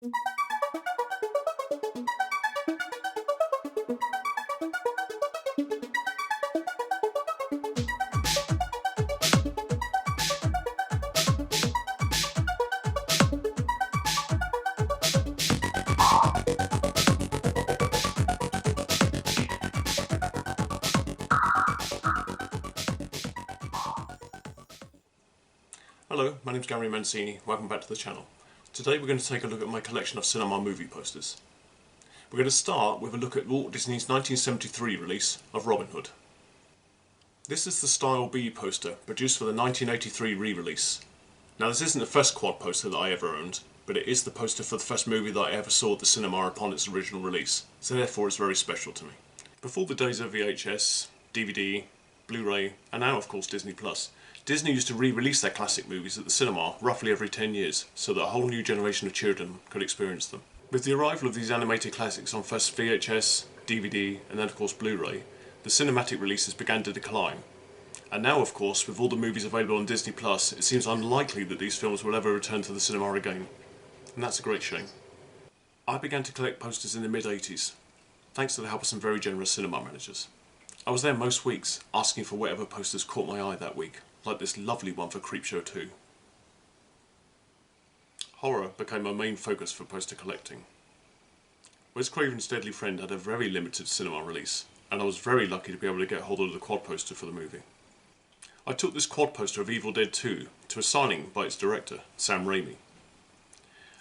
Hello, my name's Spider-Mancini, welcome back to the channel. Today we're going to take a look at my collection of cinema movie posters. We're going to start with a look at Walt Disney's 1973 release of Robin Hood. This is the Style B poster, produced for the 1983 re-release. Now this isn't the first quad poster that I ever owned, but it is the poster for the first movie that I ever saw at the cinema upon its original release, so therefore it's very special to me. Before the days of VHS, DVD, Blu-ray, and now of course Disney+, Disney used to re-release their classic movies at the cinema roughly every 10 years, so that a whole new generation of children could experience them. With the arrival of these animated classics on first VHS, DVD, and then of course Blu-ray, the cinematic releases began to decline. And now of course, with all the movies available on Disney+, it seems unlikely that these films will ever return to the cinema again. And that's a great shame. I began to collect posters in the mid-80s, thanks to the help of some very generous cinema managers. I was there most weeks, asking for whatever posters caught my eye that week, like this lovely one for Creepshow 2. Horror became my main focus for poster collecting. Wes Craven's Deadly Friend had a very limited cinema release, and I was very lucky to be able to get hold of the quad poster for the movie. I took this quad poster of Evil Dead 2 to a signing by its director, Sam Raimi.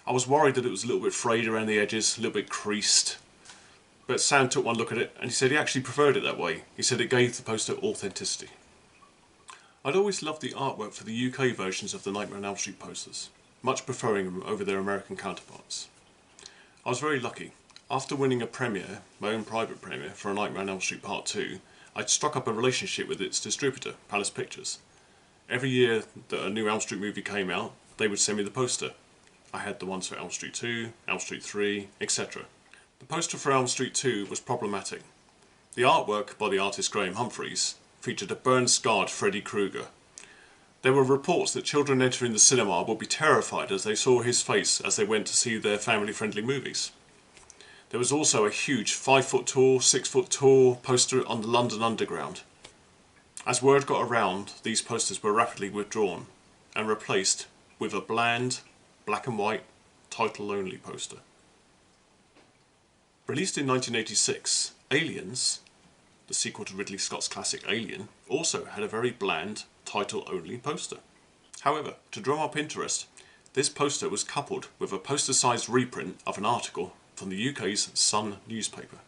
I was worried that it was a little bit frayed around the edges, a little bit creased, but Sam took one look at it and he said he actually preferred it that way. He said it gave the poster authenticity. I'd always loved the artwork for the UK versions of the Nightmare on Elm Street posters, much preferring them over their American counterparts. I was very lucky. After winning a premiere, my own private premiere, for A Nightmare on Elm Street Part 2, I'd struck up a relationship with its distributor, Palace Pictures. Every year that a new Elm Street movie came out, they would send me the poster. I had the ones for Elm Street 2, Elm Street 3, etc. The poster for Elm Street 2 was problematic. The artwork by the artist Graham Humphreys featured a burn-scarred Freddy Krueger. There were reports that children entering the cinema would be terrified as they saw his face as they went to see their family-friendly movies. There was also a huge 5-foot-tall, 6-foot-tall poster on the London Underground. As word got around, these posters were rapidly withdrawn and replaced with a bland, black and white, title-only poster. Released in 1986, Aliens, the sequel to Ridley Scott's classic Alien, also had a very bland, title-only poster. However, to drum up interest, this poster was coupled with a poster-sized reprint of an article from the UK's Sun newspaper.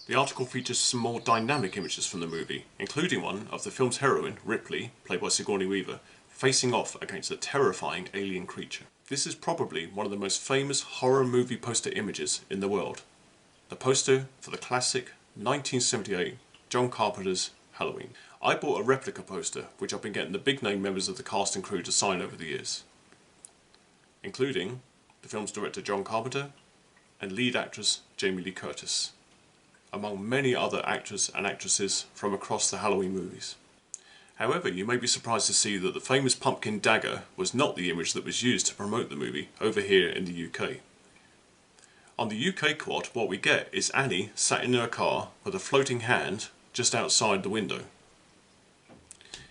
The article features some more dynamic images from the movie, including one of the film's heroine, Ripley, played by Sigourney Weaver, facing off against a terrifying alien creature. This is probably one of the most famous horror movie poster images in the world. The poster for the classic 1978 John Carpenter's Halloween. I bought a replica poster, which I've been getting the big name members of the cast and crew to sign over the years, including the film's director John Carpenter and lead actress Jamie Lee Curtis, among many other actors and actresses from across the Halloween movies. However, you may be surprised to see that the famous pumpkin dagger was not the image that was used to promote the movie over here in the UK. On the UK quad, what we get is Annie sat in her car with a floating hand just outside the window.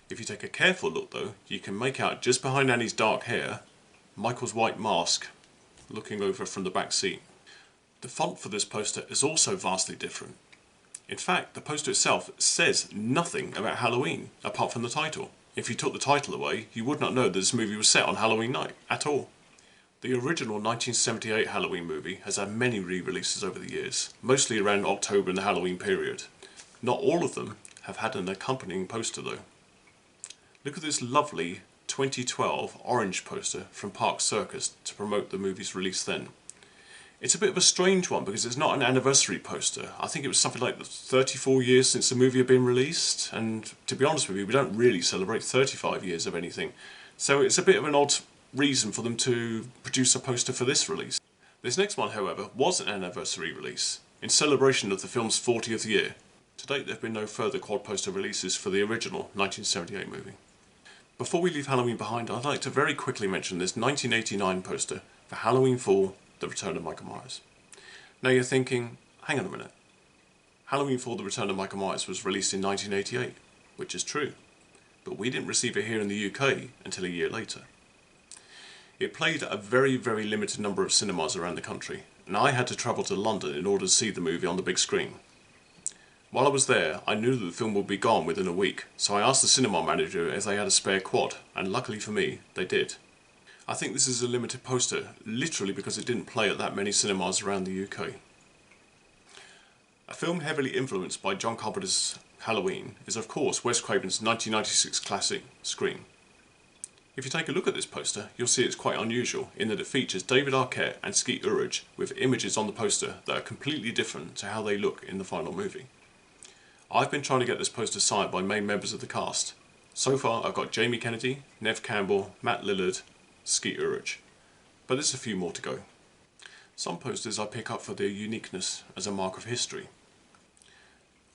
If you take a careful look though, you can make out just behind Annie's dark hair, Michael's white mask looking over from the back seat. The font for this poster is also vastly different. In fact, the poster itself says nothing about Halloween, apart from the title. If you took the title away, you would not know that this movie was set on Halloween night, at all. The original 1978 Halloween movie has had many re-releases over the years, mostly around October and the Halloween period. Not all of them have had an accompanying poster though. Look at this lovely 2012 orange poster from Park Circus to promote the movie's release then. It's a bit of a strange one because it's not an anniversary poster. I think it was something like 34 years since the movie had been released, and to be honest with you, we don't really celebrate 35 years of anything. So it's a bit of an odd reason for them to produce a poster for this release. This next one, however, was an anniversary release, in celebration of the film's 40th year. To date, there have been no further quad poster releases for the original 1978 movie. Before we leave Halloween behind, I'd like to very quickly mention this 1989 poster for Halloween Fall The Return of Michael Myers. Now you're thinking, hang on a minute, Halloween 4 The Return of Michael Myers was released in 1988, which is true, but we didn't receive it here in the UK until a year later. It played at a very, very limited number of cinemas around the country, and I had to travel to London in order to see the movie on the big screen. While I was there, I knew that the film would be gone within a week, so I asked the cinema manager if they had a spare quad, and luckily for me, they did. I think this is a limited poster, literally because it didn't play at that many cinemas around the UK. A film heavily influenced by John Carpenter's Halloween is of course Wes Craven's 1996 classic Scream. If you take a look at this poster, you'll see it's quite unusual in that it features David Arquette and Skeet Ulrich with images on the poster that are completely different to how they look in the final movie. I've been trying to get this poster signed by main members of the cast. So far I've got Jamie Kennedy, Neve Campbell, Matt Lillard, Skeet Ulrich, but there's a few more to go. Some posters I pick up for their uniqueness as a mark of history.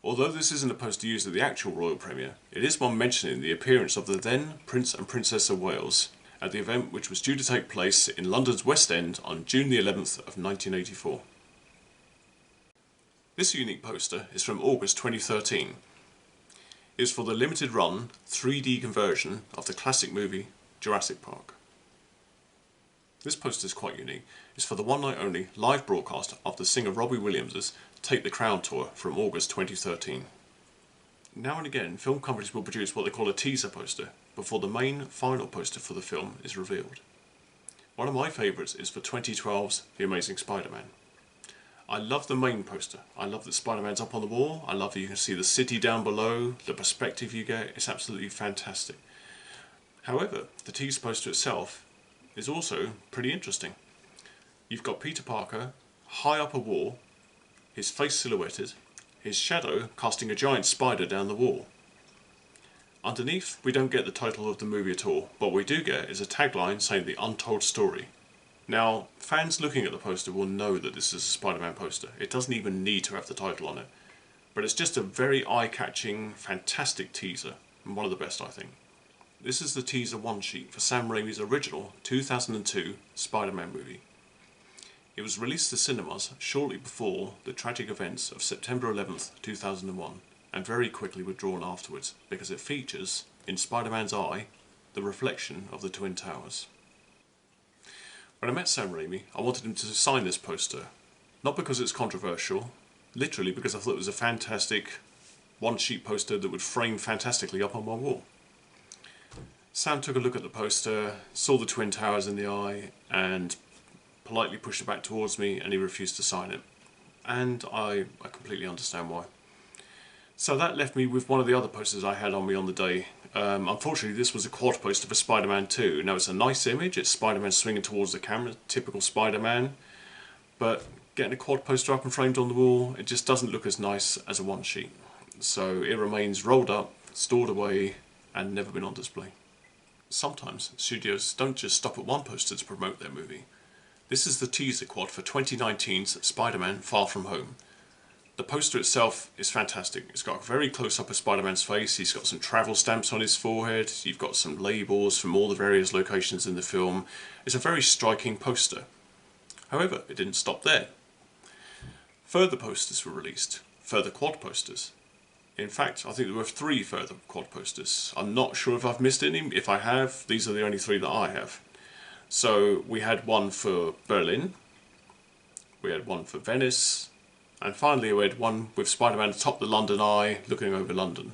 Although this isn't a poster used at the actual royal premiere, it is one mentioning the appearance of the then Prince and Princess of Wales at the event which was due to take place in London's West End on June the 11th of 1984. This unique poster is from August 2013. It is for the limited run 3D conversion of the classic movie Jurassic Park. This poster is quite unique. It's for the one night only live broadcast of the singer Robbie Williams' Take the Crown tour from August 2013. Now and again, film companies will produce what they call a teaser poster before the main final poster for the film is revealed. One of my favourites is for 2012's The Amazing Spider-Man. I love the main poster. I love that Spider-Man's up on the wall. I love that you can see the city down below, the perspective you get. It's absolutely fantastic. However, the teaser poster itself is also pretty interesting. You've got Peter Parker high up a wall, his face silhouetted, his shadow casting a giant spider down the wall. Underneath, we don't get the title of the movie at all, but what we do get is a tagline saying the untold story. Now, fans looking at the poster will know that this is a Spider-Man poster. It doesn't even need to have the title on it. But it's just a very eye-catching, fantastic teaser, and one of the best I think. This is the teaser one sheet for Sam Raimi's original 2002 Spider-Man movie. It was released to cinemas shortly before the tragic events of September 11th, 2001, and very quickly withdrawn afterwards because it features, in Spider-Man's eye, the reflection of the Twin Towers. When I met Sam Raimi, I wanted him to sign this poster, not because it's controversial, literally because I thought it was a fantastic one-sheet poster that would frame fantastically up on my wall. Sam took a look at the poster, saw the Twin Towers in the eye, and politely pushed it back towards me, and he refused to sign it. And I completely understand why. So that left me with one of the other posters I had on me on the day. Unfortunately, this was a quad poster for Spider-Man 2. Now, it's a nice image, it's Spider-Man swinging towards the camera, typical Spider-Man, but getting a quad poster up and framed on the wall, it just doesn't look as nice as a one sheet. So it remains rolled up, stored away, and never been on display. Sometimes studios don't just stop at one poster to promote their movie. This is the teaser quad for 2019's Spider-Man Far From Home. The poster itself is fantastic. It's got a very close-up of Spider-Man's face, he's got some travel stamps on his forehead, you've got some labels from all the various locations in the film. It's a very striking poster. However, it didn't stop there. Further posters were released, further quad posters. In fact, I think there were 3 further quad posters. I'm not sure if I've missed any. If I have, these are the only 3 that I have. So we had one for Berlin, we had one for Venice, and finally we had one with Spider-Man atop the London Eye looking over London.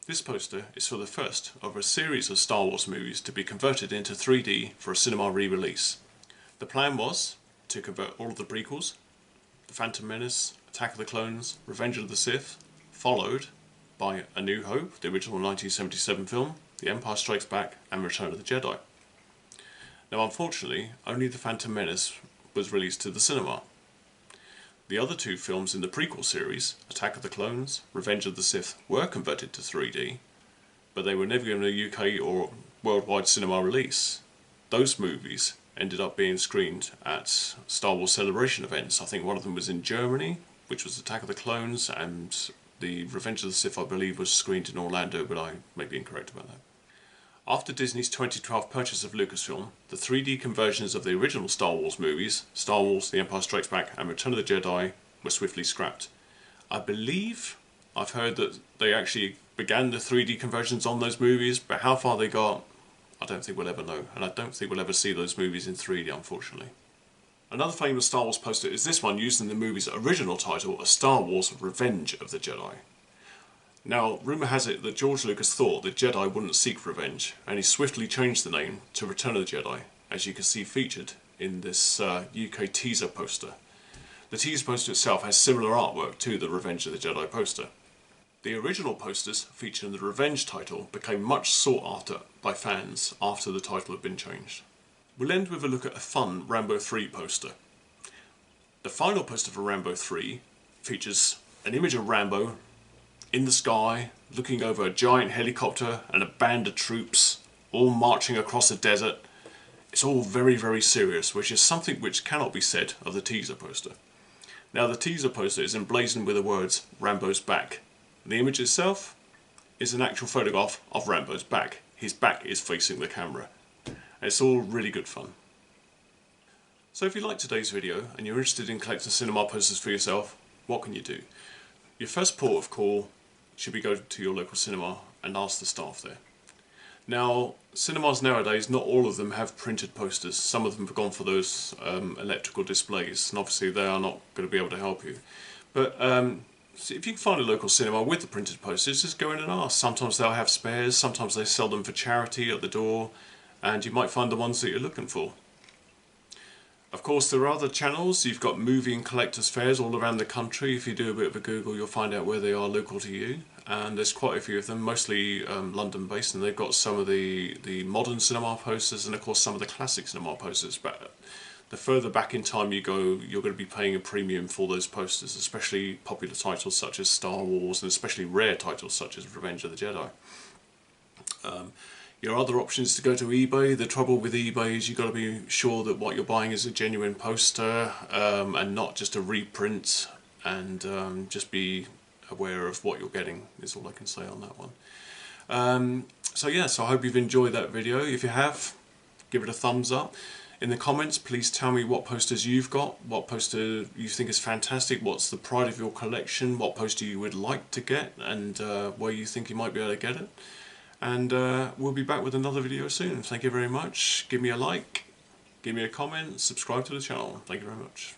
This poster is for the first of a series of Star Wars movies to be converted into 3D for a cinema re-release. The plan was to convert all of the prequels, The Phantom Menace, Attack of the Clones, Revenge of the Sith, followed by A New Hope, the original 1977 film, The Empire Strikes Back, and Return of the Jedi. Now, unfortunately, only The Phantom Menace was released to the cinema. The other 2 films in the prequel series, Attack of the Clones, Revenge of the Sith, were converted to 3D, but they were never given a UK or worldwide cinema release. Those movies ended up being screened at Star Wars Celebration events. I think one of them was in Germany, which was Attack of the Clones, and the Revenge of the Sith, I believe, was screened in Orlando, but I may be incorrect about that. After Disney's 2012 purchase of Lucasfilm, the 3D conversions of the original Star Wars movies, Star Wars, The Empire Strikes Back and Return of the Jedi, were swiftly scrapped. I believe I've heard that they actually began the 3D conversions on those movies, but how far they got, I don't think we'll ever know, and I don't think we'll ever see those movies in 3D, unfortunately. Another famous Star Wars poster is this one used in the movie's original title, A Star Wars Revenge of the Jedi. Now, rumour has it that George Lucas thought the Jedi wouldn't seek revenge, and he swiftly changed the name to Return of the Jedi, as you can see featured in this UK teaser poster. The teaser poster itself has similar artwork to the Revenge of the Jedi poster. The original posters featuring the Revenge title became much sought after by fans after the title had been changed. We'll end with a look at a fun Rambo 3 poster. The final poster for Rambo 3 features an image of Rambo in the sky, looking over a giant helicopter and a band of troops, all marching across a desert. It's all very, very serious, which is something which cannot be said of the teaser poster. Now, the teaser poster is emblazoned with the words, Rambo's back. The image itself is an actual photograph of Rambo's back. His back is facing the camera. It's all really good fun. So if you liked today's video and you're interested in collecting cinema posters for yourself, what can you do? Your first port of call should be go to your local cinema and ask the staff there. Now, cinemas nowadays, not all of them have printed posters. Some of them have gone for those electrical displays, and obviously they are not going to be able to help you. But so if you can find a local cinema with the printed posters, just go in and ask. Sometimes they'll have spares, sometimes they sell them for charity at the door, and you might find the ones that you're looking for. Of course, there are other channels. You've got movie and collectors fairs all around the country. If you do a bit of a Google, you'll find out where they are local to you. And there's quite a few of them, mostly London based, and they've got some of the modern cinema posters and of course some of the classic cinema posters. But the further back in time you go, you're going to be paying a premium for those posters, especially popular titles such as Star Wars, and especially rare titles such as Revenge of the Jedi. Your other option is to go to eBay. The trouble with eBay is you've got to be sure that what you're buying is a genuine poster and not just a reprint, and just be aware of what you're getting is all I can say on that one. So yes, I hope you've enjoyed that video. If you have, give it a thumbs up. In the comments, please tell me what posters you've got, what poster you think is fantastic, what's the pride of your collection, what poster you would like to get, and where you think you might be able to get it. And we'll be back with another video soon. Thank you very much. Give me a like, give me a comment, subscribe to the channel. Thank you very much.